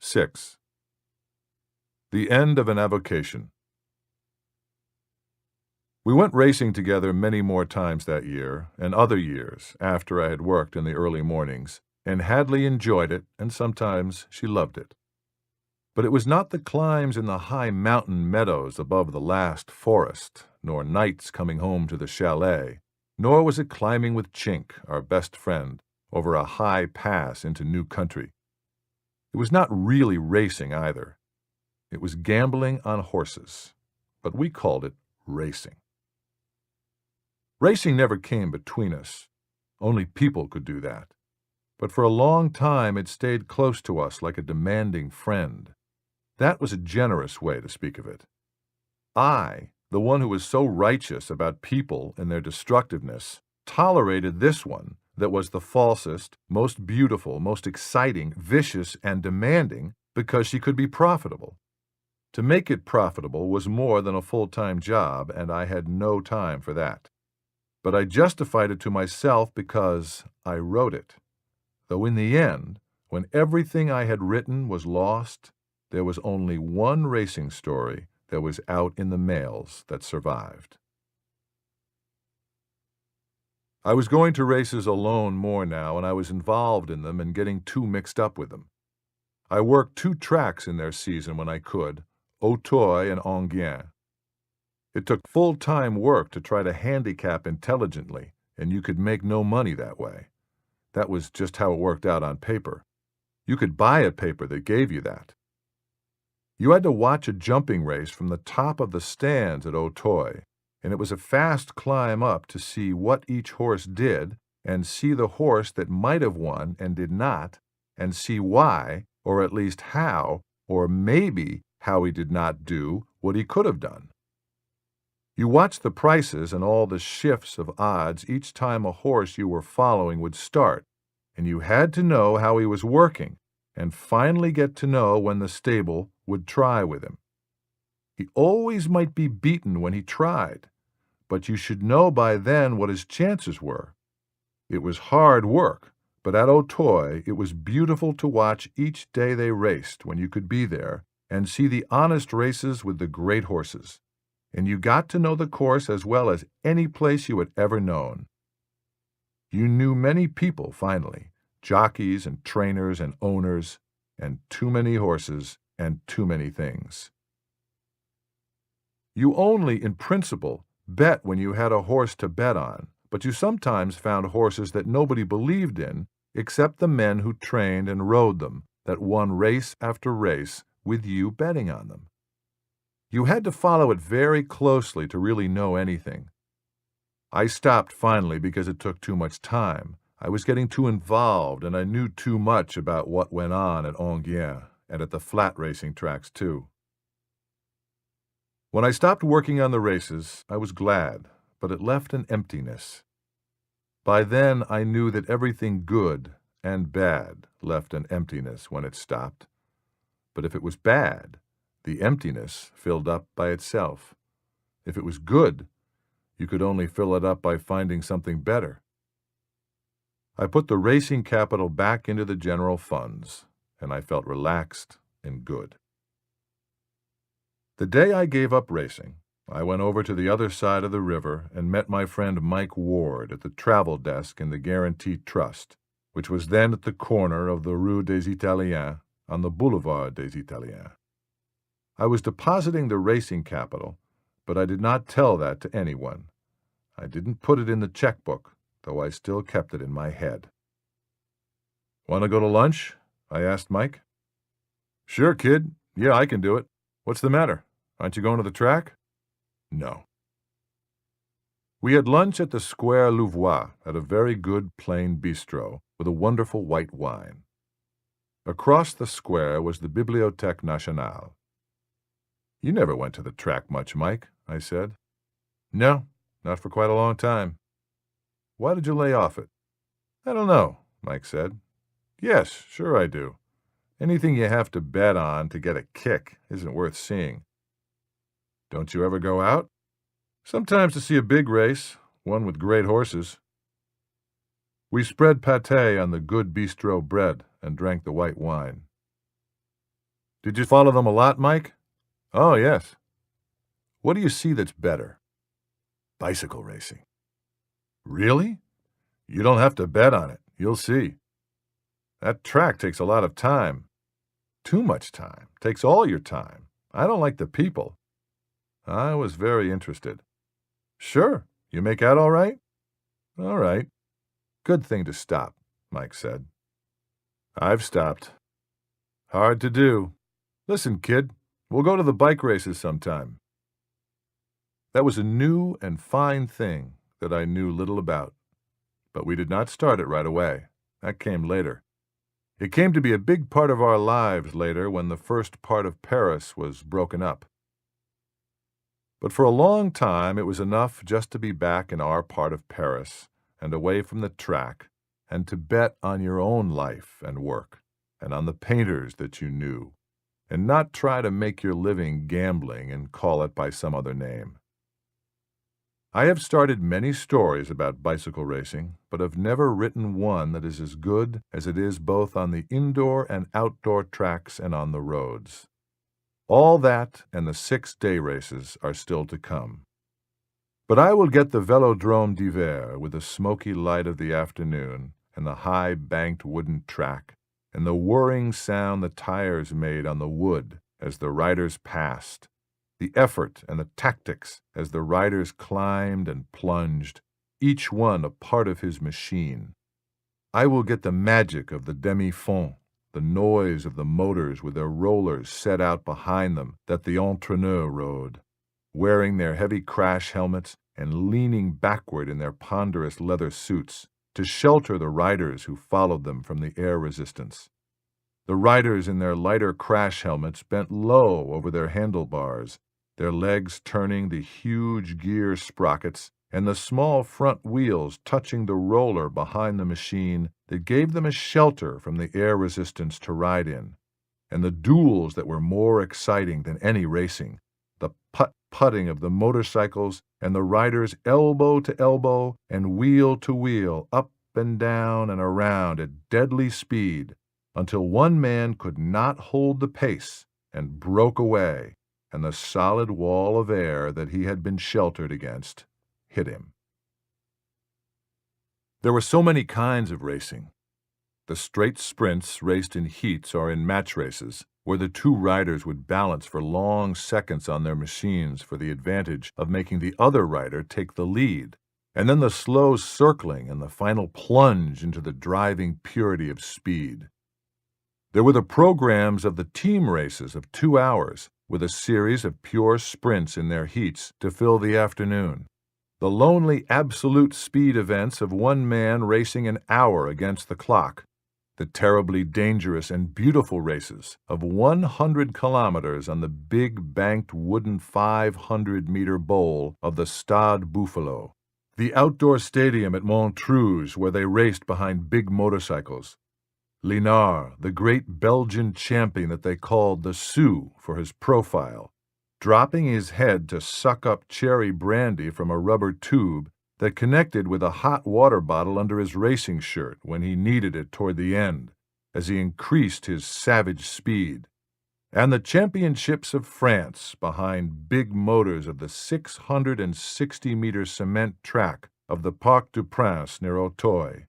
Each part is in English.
6. The end of an avocation. We went racing together many more times that year, and other years after I had worked in the early mornings, and Hadley enjoyed it, and sometimes she loved it. But it was not the climbs in the high mountain meadows above the last forest, nor nights coming home to the chalet, nor was it climbing with Chink, our best friend, over a high pass into new country. It was not really racing either. It was gambling on horses, but we called it racing. Racing never came between us. Only people could do that. But for a long time it stayed close to us like a demanding friend. That was a generous way to speak of it. I, the one who was so righteous about people and their destructiveness, tolerated this one that was the falsest, most beautiful, most exciting, vicious, and demanding because she could be profitable. To make it profitable was more than a full-time job, and I had no time for that. But I justified it to myself because I wrote it. Though in the end, when everything I had written was lost, there was only one racing story that was out in the mails that survived. I was going to races alone more now, and I was involved in them and getting too mixed up with them. I worked 2 tracks in their season when I could, Auteuil and Enghien. It took full-time work to try to handicap intelligently, and you could make no money that way. That was just how it worked out on paper. You could buy a paper that gave you that. You had to watch a jumping race from the top of the stands at Auteuil, and it was a fast climb up to see what each horse did, and see the horse that might have won and did not, and see why, or at least how, or maybe how he did not do what he could have done. You watched the prices and all the shifts of odds each time a horse you were following would start, and you had to know how he was working, and finally get to know when the stable would try with him. He always might be beaten when he tried, but you should know by then what his chances were. It was hard work, but at Auteuil it was beautiful to watch each day they raced when you could be there and see the honest races with the great horses. And you got to know the course as well as any place you had ever known. You knew many people, finally, jockeys and trainers and owners, and too many horses and too many things. You only, in principle, bet when you had a horse to bet on, but you sometimes found horses that nobody believed in except the men who trained and rode them, that won race after race with you betting on them. You had to follow it very closely to really know anything. I stopped finally because it took too much time. I was getting too involved, and I knew too much about what went on at Enghien and at the flat racing tracks, too. When I stopped working on the races, I was glad, but it left an emptiness. By then, I knew that everything good and bad left an emptiness when it stopped. But if it was bad, the emptiness filled up by itself. If it was good, you could only fill it up by finding something better. I put the racing capital back into the general funds, and I felt relaxed and good. The day I gave up racing, I went over to the other side of the river and met my friend Mike Ward at the travel desk in the Guaranteed Trust, which was then at the corner of the Rue des Italiens on the Boulevard des Italiens. I was depositing the racing capital, but I did not tell that to anyone. I didn't put it in the checkbook, though I still kept it in my head. "Want to go to lunch?" I asked Mike. "Sure, kid. Yeah, I can do it. What's the matter? Aren't you going to the track?" "No." We had lunch at the Square Louvois at a very good plain bistro with a wonderful white wine. Across the square was the Bibliothèque Nationale. "You never went to the track much, Mike," I said. "No, not for quite a long time." "Why did you lay off it?" "I don't know," Mike said. "Yes, sure I do. Anything you have to bet on to get a kick isn't worth seeing." "Don't you ever go out?" "Sometimes to see a big race, one with great horses." We spread pâté on the good bistro bread and drank the white wine. Did you follow them a lot, Mike? Oh, yes. What do you see that's better? Bicycle racing. Really? You don't have to bet on it. You'll see. That track takes a lot of time. Too much time. Takes all your time. I don't like the people. I was very interested. Sure. You make out all right? All right. Good thing to stop, Mike said. I've stopped. Hard to do. Listen, kid, we'll go to the bike races sometime. That was a new and fine thing that I knew little about. But we did not start it right away. That came later. It came to be a big part of our lives later when the first part of Paris was broken up. But for a long time it was enough just to be back in our part of Paris and away from the track and to bet on your own life and work and on the painters that you knew and not try to make your living gambling and call it by some other name. I have started many stories about bicycle racing, but have never written one that is as good as it is both on the indoor and outdoor tracks and on the roads. All that and the 6-day races are still to come. But I will get the Velodrome d'Hiver with the smoky light of the afternoon and the high-banked wooden track and the whirring sound the tires made on the wood as the riders passed, the effort and the tactics as the riders climbed and plunged, each one a part of his machine. I will get the magic of the demi-fond, the noise of the motors with their rollers set out behind them that the entraîneurs rode, wearing their heavy crash helmets and leaning backward in their ponderous leather suits to shelter the riders who followed them from the air resistance. The riders in their lighter crash helmets bent low over their handlebars, their legs turning the huge gear sprockets and the small front wheels touching the roller behind the machine that gave them a shelter from the air resistance to ride in, and the duels that were more exciting than any racing, the putt-putting of the motorcycles and the riders elbow to elbow and wheel to wheel, up and down and around at deadly speed, until one man could not hold the pace and broke away, and the solid wall of air that he had been sheltered against hit him. There were so many kinds of racing. The straight sprints raced in heats or in match races, where the two riders would balance for long seconds on their machines for the advantage of making the other rider take the lead, and then the slow circling and the final plunge into the driving purity of speed. There were the programs of the team races of 2 hours, with a series of pure sprints in their heats to fill the afternoon. The lonely absolute speed events of one man racing an hour against the clock. The terribly dangerous and beautiful races of 100 kilometers on the big banked wooden 500-meter bowl of the Stade Buffalo. The outdoor stadium at Montrouge where they raced behind big motorcycles. Linard, the great Belgian champion that they called the Sioux for his profile, dropping his head to suck up cherry brandy from a rubber tube that connected with a hot water bottle under his racing shirt when he needed it toward the end, as he increased his savage speed. And the championships of France behind big motors of the 660-meter cement track of the Parc du Prince near Auteuil,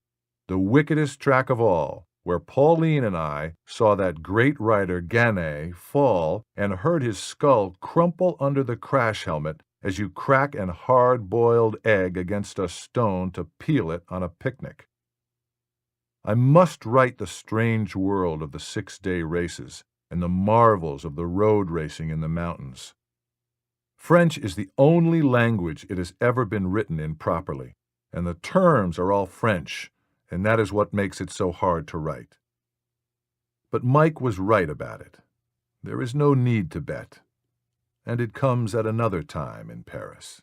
the wickedest track of all, where Pauline and I saw that great rider Gannet fall and heard his skull crumple under the crash helmet as you crack an hard-boiled egg against a stone to peel it on a picnic. I must write the strange world of the 6-day races and the marvels of the road racing in the mountains. French is the only language it has ever been written in properly, and the terms are all French, and that is what makes it so hard to write. But Mike was right about it. There is no need to bet, and it comes at another time in Paris.